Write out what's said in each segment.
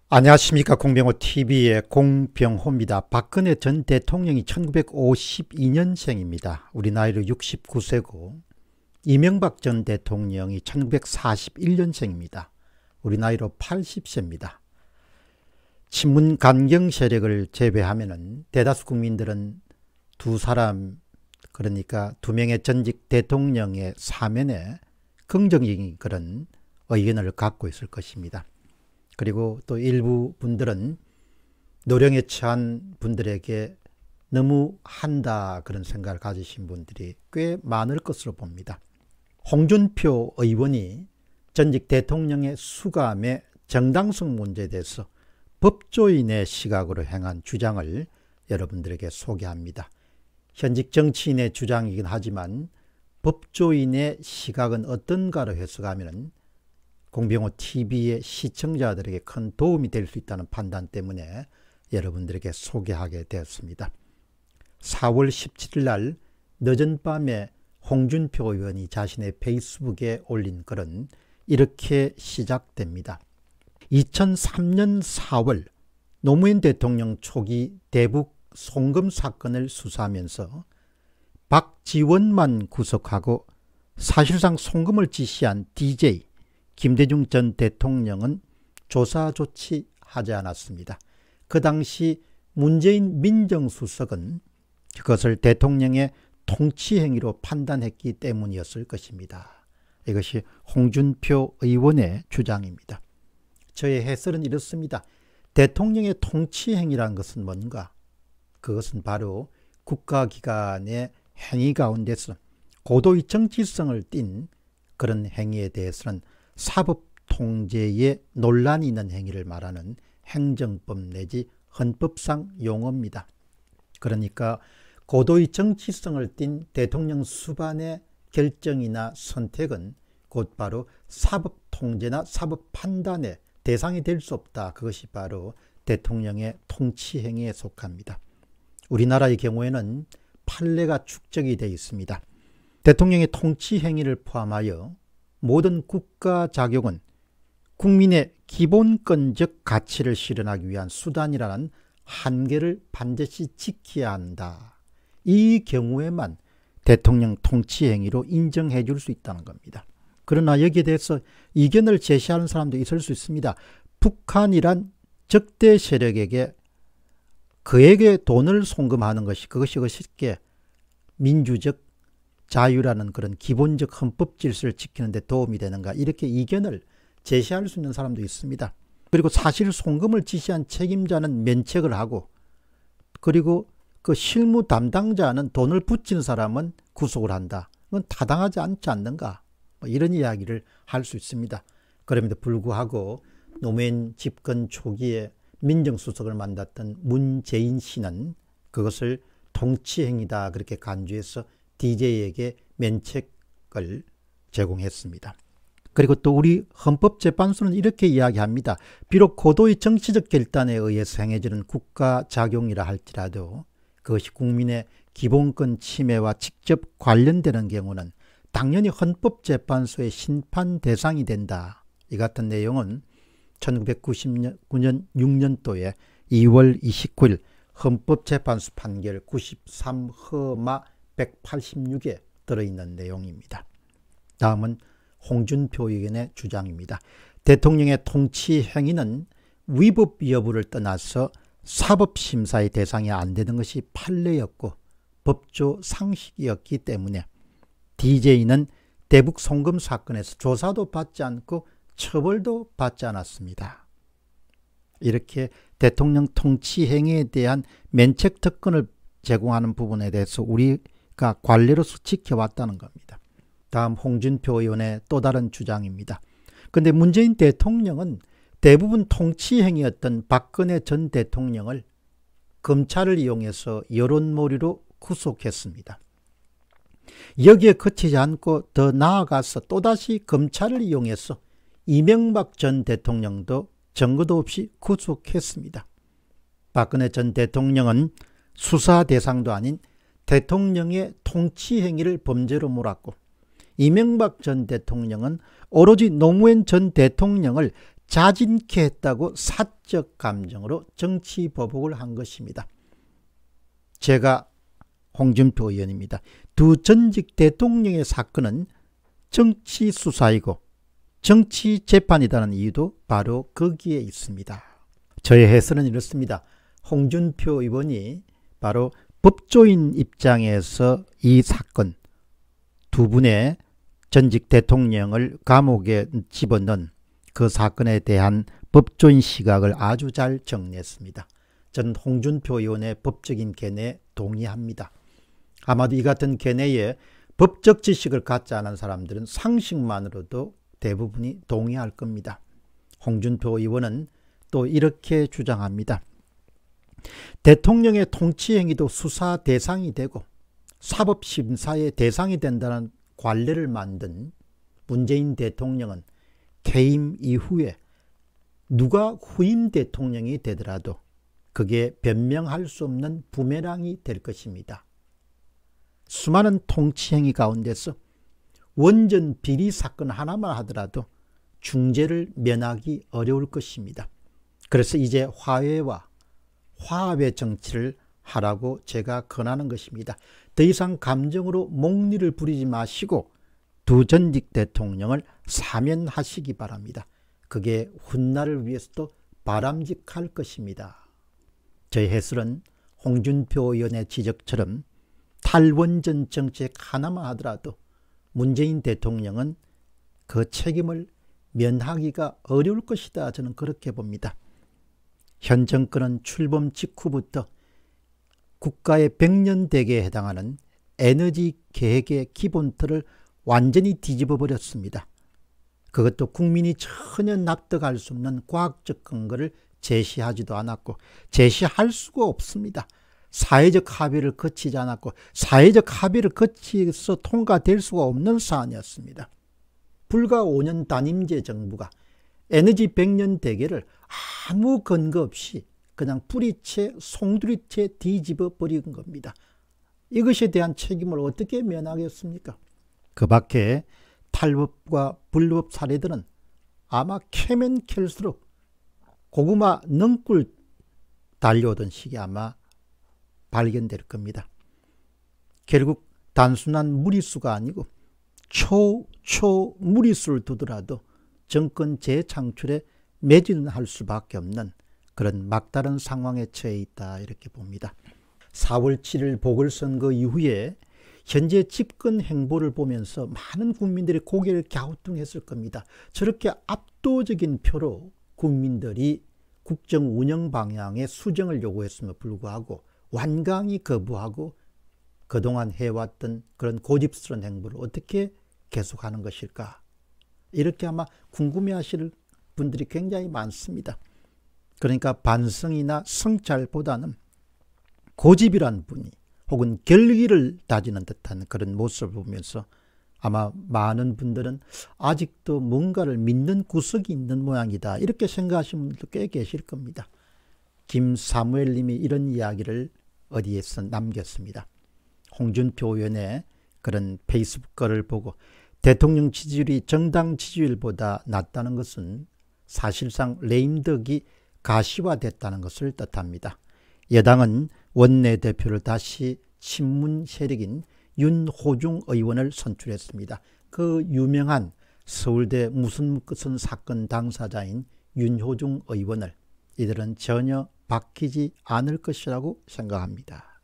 안녕하십니까. 공병호TV의 공병호입니다. 박근혜 전 대통령이 1952년생입니다. 우리 나이로 69세고 이명박 전 대통령이 1941년생입니다. 우리 나이로 80세입니다. 친문 강경 세력을 제외하면 대다수 국민들은 두 사람, 그러니까 두 명의 전직 대통령의 사면에 긍정적인 그런 의견을 갖고 있을 것입니다. 그리고 또 일부 분들은 노령에 처한 분들에게 너무 한다 그런 생각을 가지신 분들이 꽤 많을 것으로 봅니다. 홍준표 의원이 전직 대통령의 수감의 정당성 문제에 대해서 법조인의 시각으로 행한 주장을 여러분들에게 소개합니다. 현직 정치인의 주장이긴 하지만 법조인의 시각은 어떤가로 해석하면 공병호TV의 시청자들에게 큰 도움이 될 수 있다는 판단 때문에 여러분들에게 소개하게 되었습니다. 4월 17일 날 늦은 밤에 홍준표 의원이 자신의 페이스북에 올린 글은 이렇게 시작됩니다. 2003년 4월 노무현 대통령 초기 대북 송금 사건을 수사하면서 박지원만 구속하고 사실상 송금을 지시한 DJ 김대중 전 대통령은 조사 조치하지 않았습니다. 그 당시 문재인 민정수석은 그것을 대통령의 통치행위로 판단했기 때문이었을 것입니다. 이것이 홍준표 의원의 주장입니다. 저의 해설은 이렇습니다. 대통령의 통치행위란 것은 뭔가? 그것은 바로 국가기관의 행위 가운데서 고도의 정치성을 띤 그런 행위에 대해서는 사법통제에 논란이 있는 행위를 말하는 행정법 내지 헌법상 용어입니다. 그러니까 고도의 정치성을 띤 대통령 수반의 결정이나 선택은 곧바로 사법통제나 사법판단의 대상이 될 수 없다. 그것이 바로 대통령의 통치행위에 속합니다. 우리나라의 경우에는 판례가 축적이 되어 있습니다. 대통령의 통치행위를 포함하여 모든 국가 자격은 국민의 기본권적 가치를 실현하기 위한 수단이라는 한계를 반드시 지켜야 한다. 이 경우에만 대통령 통치행위로 인정해 줄 수 있다는 겁니다. 그러나 여기에 대해서 이견을 제시하는 사람도 있을 수 있습니다. 북한이란 적대 세력에게 그에게 돈을 송금하는 그것이 쉽게 민주적 자유라는 그런 기본적 헌법 질서를 지키는 데 도움이 되는가, 이렇게 이견을 제시할 수 있는 사람도 있습니다. 그리고 사실 송금을 지시한 책임자는 면책을 하고, 그리고 그 실무 담당자는 돈을 붙인 사람은 구속을 한다. 그건 타당하지 않지 않는가, 이런 이야기를 할 수 있습니다. 그럼에도 불구하고 노무현 집권 초기에 민정수석을 맡았던 문재인 씨는 그것을 통치행위다 그렇게 간주해서 DJ에게 면책을 제공했습니다. 그리고 또 우리 헌법재판소는 이렇게 이야기합니다. 비록 고도의 정치적 결단에 의해서 행해지는 국가작용이라 할지라도 그것이 국민의 기본권 침해와 직접 관련되는 경우는 당연히 헌법재판소의 심판 대상이 된다. 이 같은 내용은 1999년 6년도에 2월 29일 헌법재판소 판결 93허마 186에 들어있는 내용입니다. 다음은 홍준표 의원의 주장입니다. 대통령의 통치 행위는 위법 여부를 떠나서 사법심사의 대상이 안 되는 것이 판례였고 법조 상식이었기 때문에 DJ는 대북 송금 사건에서 조사도 받지 않고 처벌도 받지 않았습니다. 이렇게 대통령 통치 행위에 대한 면책 특권을 제공하는 부분에 대해서 우리가 관례로서 지켜왔다는 겁니다. 다음 홍준표 의원의 또 다른 주장입니다. 그런데 문재인 대통령은 대부분 통치행위였던 박근혜 전 대통령을 검찰을 이용해서 여론몰이로 구속했습니다. 여기에 그치지 않고 더 나아가서 또다시 검찰을 이용해서 이명박 전 대통령도 증거도 없이 구속했습니다. 박근혜 전 대통령은 수사 대상도 아닌 대통령의 통치 행위를 범죄로 몰았고, 이명박 전 대통령은 오로지 노무현 전 대통령을 자진케 했다고 사적 감정으로 정치 보복을 한 것입니다. 제가 홍준표 의원입니다. 두 전직 대통령의 사건은 정치 수사이고 정치 재판이라는 이유도 바로 거기에 있습니다. 저의 해설은 이렇습니다. 홍준표 의원이 바로 법조인 입장에서 이 사건, 두 분의 전직 대통령을 감옥에 집어넣은 그 사건에 대한 법조인 시각을 아주 잘 정리했습니다. 저는 홍준표 의원의 법적인 견해에 동의합니다. 아마도 이 같은 견해에 법적 지식을 갖지 않은 사람들은 상식만으로도 대부분이 동의할 겁니다. 홍준표 의원은 또 이렇게 주장합니다. 대통령의 통치 행위도 수사 대상이 되고 사법심사의 대상이 된다는 관례를 만든 문재인 대통령은 퇴임 이후에 누가 후임 대통령이 되더라도 그게 변명할 수 없는 부메랑이 될 것입니다. 수많은 통치행위 가운데서 원전 비리 사건 하나만 하더라도 중죄를 면하기 어려울 것입니다. 그래서 이제 화해와 화합의 정치를 하라고 제가 권하는 것입니다. 더 이상 감정으로 목리를 부리지 마시고 두 전직 대통령을 사면하시기 바랍니다. 그게 훗날을 위해서도 바람직할 것입니다. 저희 해설은 홍준표 의원의 지적처럼 탈원전 정책 하나만 하더라도 문재인 대통령은 그 책임을 면하기가 어려울 것이다. 저는 그렇게 봅니다. 현 정권은 출범 직후부터 국가의 100년 대계에 해당하는 에너지 계획의 기본틀을 완전히 뒤집어 버렸습니다. 그것도 국민이 전혀 납득할 수 없는 과학적 근거를 제시하지도 않았고 제시할 수가 없습니다. 사회적 합의를 거치지 않았고 사회적 합의를 거치서 통과될 수가 없는 사안이었습니다. 불과 5년 단임제 정부가 에너지 100년 대계를 아무 근거 없이 그냥 뿌리채 송두리째 뒤집어 버린 겁니다. 이것에 대한 책임을 어떻게 면하겠습니까? 그 밖에 탈법과 불법 사례들은 아마 캐면 캘수록 고구마 넝굴 달려오던 시기 아마 발견될 겁니다. 결국 단순한 무리수가 아니고 초무리수를 두더라도 정권 재창출에 매진할 수밖에 없는 그런 막다른 상황에 처해 있다 이렇게 봅니다. 4월 7일 보궐선거 이후에 현재 집권 행보를 보면서 많은 국민들이 고개를 갸우뚱했을 겁니다. 저렇게 압도적인 표로 국민들이 국정 운영 방향의 수정을 요구했음에도 불구하고 완강히 거부하고 그동안 해왔던 그런 고집스러운 행보를 어떻게 계속하는 것일까? 이렇게 아마 궁금해하실 분들이 굉장히 많습니다. 그러니까 반성이나 성찰보다는 고집이란 분이 혹은 결기를 다지는 듯한 그런 모습을 보면서 아마 많은 분들은 아직도 뭔가를 믿는 구석이 있는 모양이다 이렇게 생각하시는 분들도 꽤 계실 겁니다. 김사무엘 님이 이런 이야기를 어디에서 남겼습니다. 홍준표 의원의 그런 페이스북 글을 보고 대통령 지지율이 정당 지지율보다 낮다는 것은 사실상 레임덕이 가시화됐다는 것을 뜻합니다. 여당은 원내대표를 다시 친문 세력인 윤호중 의원을 선출했습니다. 그 유명한 서울대 무슨 끝은 사건 당사자인 윤호중 의원을 이들은 전혀 바뀌지 않을 것이라고 생각합니다.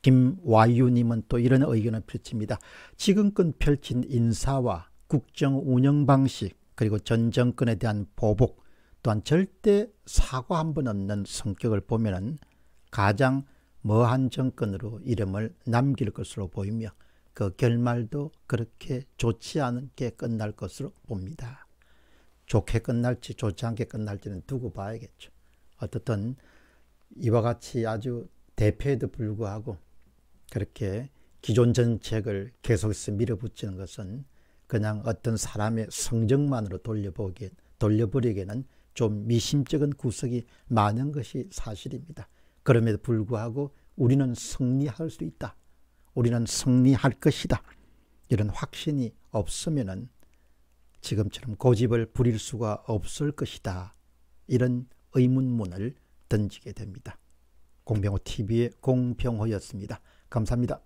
김와유님은 또 이런 의견을 펼칩니다. 지금껏 펼친 인사와 국정 운영 방식 그리고 전 정권에 대한 보복 또한 절대 사과 한 번 없는 성격을 보면 가장 머한 정권으로 이름을 남길 것으로 보이며 그 결말도 그렇게 좋지 않게 끝날 것으로 봅니다. 좋게 끝날지 좋지 않게 끝날지는 두고 봐야겠죠. 어떻든 이와 같이 아주 대표에도 불구하고 그렇게 기존 정책을 계속해서 밀어붙이는 것은 그냥 어떤 사람의 성적만으로 돌려버리기에는 좀 미심쩍은 구석이 많은 것이 사실입니다. 그럼에도 불구하고 우리는 승리할 수 있다. 우리는 승리할 것이다. 이런 확신이 없으면은 지금처럼 고집을 부릴 수가 없을 것이다. 이런 의문문을 던지게 됩니다. 공병호 TV의 공병호였습니다. 감사합니다.